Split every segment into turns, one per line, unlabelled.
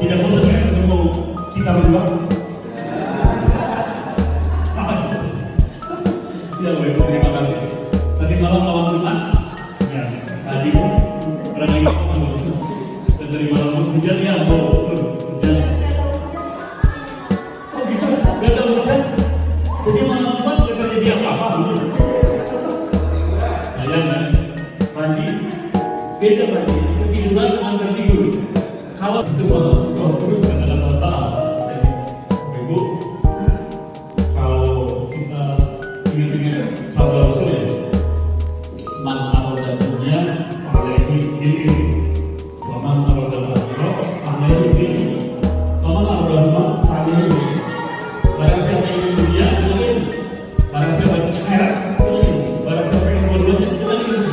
Tidak bosan ya ketemu kita berdua? Ya, baik, terima kasih. Tadi malam Jumat, ya, tadi orang lagi dan dari malam hujan ya, hujan. Oh gitu, gak ada hujan. Jadi malam Jumat gak terjadi apa-apa. Ayah kan, Panji, beda Panji, ketiduran dengan tertidur. Kalau itu malam, kau terus kata-kata Ibu, kalau kita ingat-ingat sabda Rasul ya, man aroda dunia, alaihi diri, man aroda akhirat, alaihi diri, man aroda rumah, alaihi. Barang siapa yang ingin dunia, alaihi. Barang siapa yang ingin akhirat, alaihi. Barang siapa yang dua-duanya, alaihi.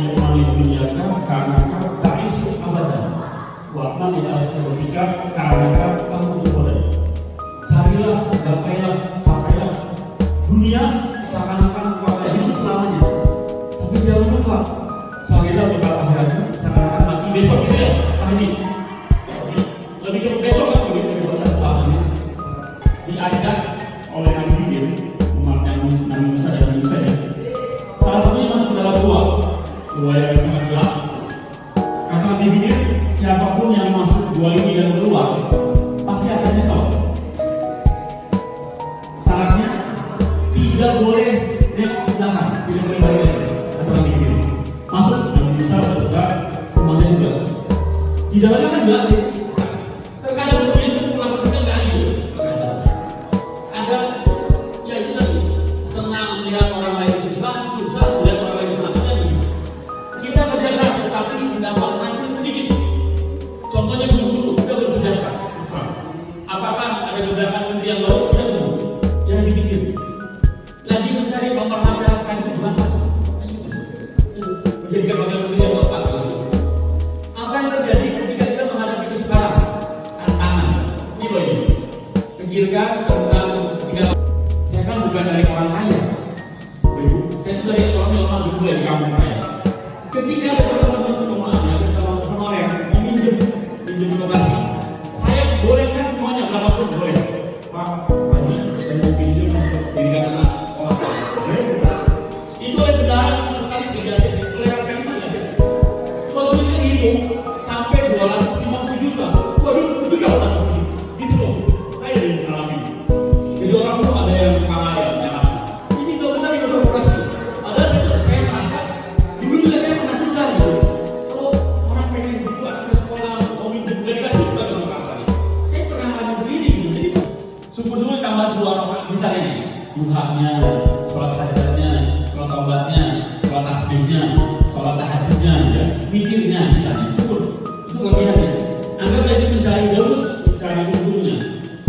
Imani dunia karena wakman yang harus berpikir karena kamu boleh carilah, gapailah, capailah dunia seakan-akan kuasa hidup selamanya, tapi jangan lupa carilah bekal akhiratnya seakan-akan mati besok gitu ya Pak Haji. Lebih cepat besok kan begitu daripada selamanya. Diajak oleh Nabi Khidir umatnya Nabi Musa dan Nabi Musa ya, salah satunya masuk ke dalam gua yang sangat gelap. Karena Nabi Khidir, siapapun yang masuk gua ini dan keluar pasti akan nyesel. Syaratnya tidak boleh nengok ke belakang, tidak boleh balik lagi. Kata Nabi Khidir, masuk Nabi Musa juga, umatnya juga. Di dalamnya kan gelap ya. Terkadang dunia itu melakukan nggak adil. Ada ya itu tadi, senang melihat orang lain susah melihat orang lain senangnya begini. Kita kerja keras tetapi mendapat hasil sedikit. Contohnya guru-guru, kita bersejarah. Apakah ada gebrakan menteri yang baru? Tidak tahu. Jangan dipikir. Lagi mencari memperhatikan itu berapa? Menjadikan wakil menteri yang tepat. Apa yang terjadi ketika kita menghadapi kesukaran, tantangan? Ini loh ini. Pikirkan tentang ketika saya kan bukan dari orang kaya. Ibu, saya itu dari orang yang lemah juga di kampung saya. Ketika ada teman-teman rumahnya, teman-teman kemarin minjem lokasi, saya bolehkan semuanya berapapun boleh. Pak Haji, saya mau pinjam dirikan anak sekolah. Itu oleh kendaraan sekali sudah oleh rakyat itu ya. Kalau kita hitung sampai 250 juta, waduh, itu gawat. Gitu loh, saya yang mengalami. Jadi orang itu ada yang kalah yang nyala. Ini nggak benar itu korporasi. Ada saya merasa dulu juga saya pernah susah gitu. Kalau orang pengen buku anak ke sekolah mau minjem mereka suka dengan merasa. Saya pernah alami sendiri gitu. Jadi syukur dulu tambah 2 orang misalnya duhanya, sholat hajatnya, sholat taubatnya, sholat tasbihnya, sholat tahajudnya, ya, mikirnya misalnya syukur. Itu kelebihannya. Anggaplah itu mencari bonus, mencari unggulnya.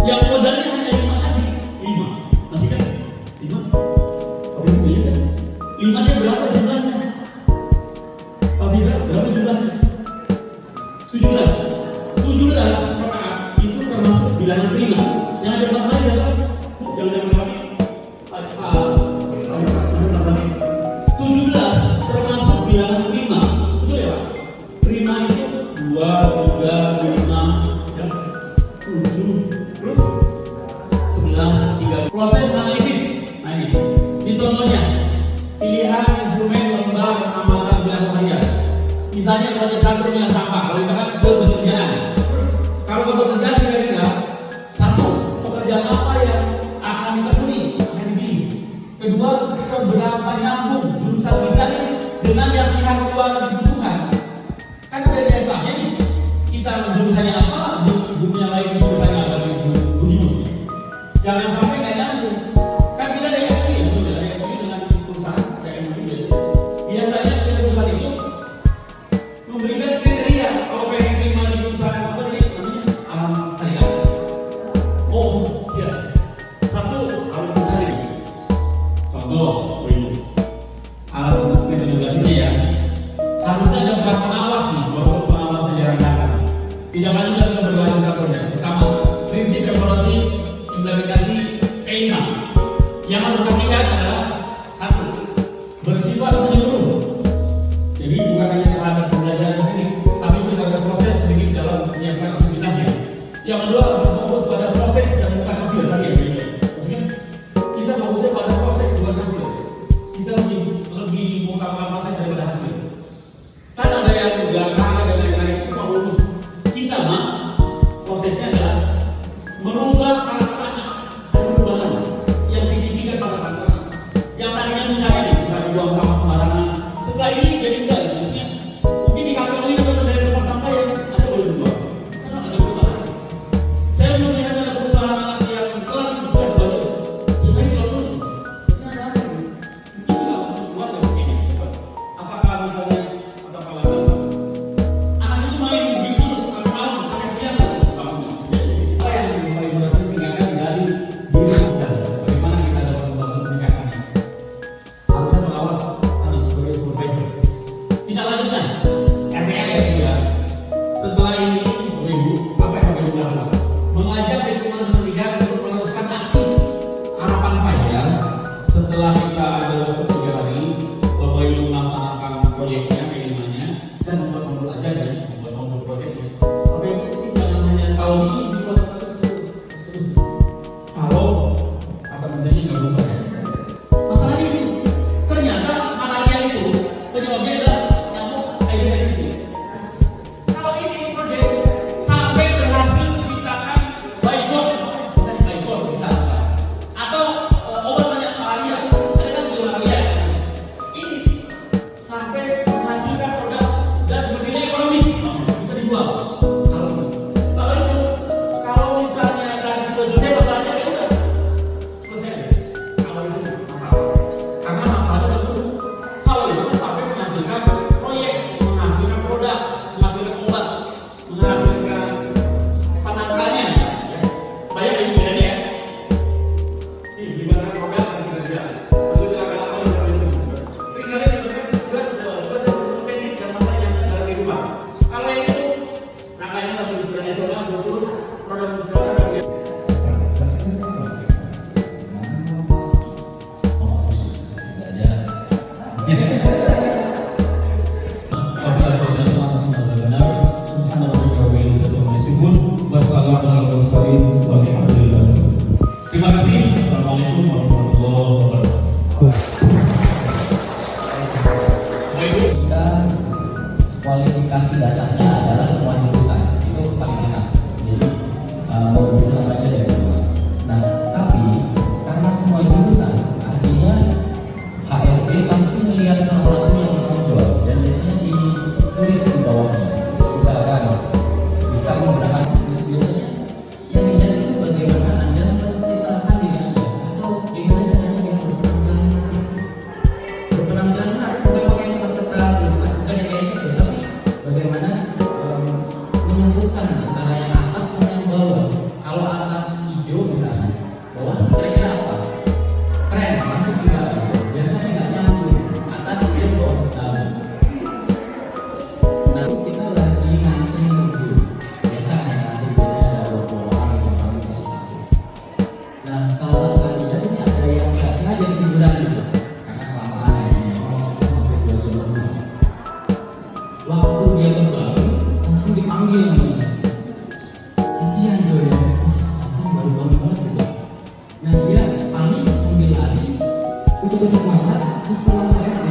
Yang modalnya hanya 5 saja. 5. Masih kan? 5? Tapi itu ya kan? 5-nya berapa jumlahnya? Berapa jumlahnya? 17 rakaat itu termasuk bilangan prima. Yang ada berapa lagi ya? Yang ada berapa lagi? 17 termasuk bilangan prima. Betul ya Pak? Prima itu 2, 3, 5, 7, terus 11, 3. Proses analisis. Nah ini contohnya. Pilihan instrumen lembar amalan bulan harian. Misalnya kalau ada satu yang sampah, kalau kita kan pekerjaan. Kalau pekerjaan kira-kira satu, pekerjaan apa yang akan ditekuni, akan dipilih. Kedua, seberapa nyambung jurusan kita ini dengan yang pihak luar dibutuhkan. Kan ada dasarnya nih, kita jurusannya apa, dunia lain jurusannya apa, dunia. Jangan sampai nggak nyambung. Kan kita ada yang ini, ada yang ini dengan perusahaan, ada yang ini. Biasanya perusahaan itu memberikan kriteria kalau pengen terima di perusahaan apa nih namanya alam syariah. Oh ya, satu alam syariah. Contoh, alam metodologinya ya. Harusnya ada beberapa pengawas nih, beberapa pengawas sejarah data. Tidak hanya dalam berbagai laporannya. Pertama, prinsip evaluasi implementasi E5. Yang harus diperhatikan adalah satu, bersifat menyeluruh. Jadi bukan hanya terhadap pembelajaran teknik, tapi juga ada proses begitu Kalau ini dibuat terus. Kalau akan menjadi gabungan. Masalahnya ini ternyata malaria itu penyebabnya adalah nyamuk Aedes aegypti. Kalau ini proyek sampai berhasil menciptakan Baygon, bisa di Baygon bisa, atau obat banyak malaria, ada kan juga malaria. Ini sampai menghasilkan produk dan bernilai ekonomis bisa dijual. Kalau itu, kalau misalnya dari sudah selesai masalahnya sudah selesai. Kalau itu masalah, karena masalahnya itu kalau itu sampai menghasilkan proyek, menghasilkan produk, menghasilkan obat, menghasilkan penangkalnya, ya. Bayangin bedanya ya. Ini gimana produk dan kinerja. Maksudnya apa yang harus dilakukan? Seringkali kita tugas teknik dan masalah yang ada dalam kehidupan. Kalau yang itu rangkaian lebih internasional, betul produk industrial dan biasa. Terima kasih. Assalamualaikum warahmatullahi wabarakatuh.
Kita kualifikasi dasarnya adalah semua jurusan itu paling enak. Jadi mau jurusan apa aja dari rumah. Nah, tapi karena semua jurusan artinya HRD pasti melihat salah satu yang menonjol dan biasanya ditulis di bawahnya. Misalkan bisa menggunakan biasanya yang dilihat itu bagaimana Anda menciptakan diri Anda atau gimana caranya biar berpenampilan bukan pakai kata-kata bukan yang kayak gitu, tapi bagaimana menyambungkan antara yang atas sama yang bawah. Kalau atas hijau misalnya, bawah kira-kira apa? Keren, masuk juga gitu. Biasanya nggak nyambung, atas hijau bawah dalam. Nah, kita lagi nanti review. Biasanya ada beberapa orang yang kami kasih satu. Nah, salah satu kandidat ini ada yang nggak sengaja tiduran gitu, karena kelamaan ini hampir 2 jam lebih. Waktu dia kembali langsung dipanggil namanya. Kasihan Joy, kasihan baru bangun banget gitu. Nah dia paling sambil lari, ucap-ucap mata, terus telan HRD.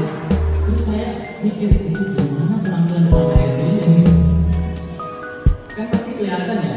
Terus saya mikir itu gimana penampilan HRD ini? Kan pasti kelihatan ya.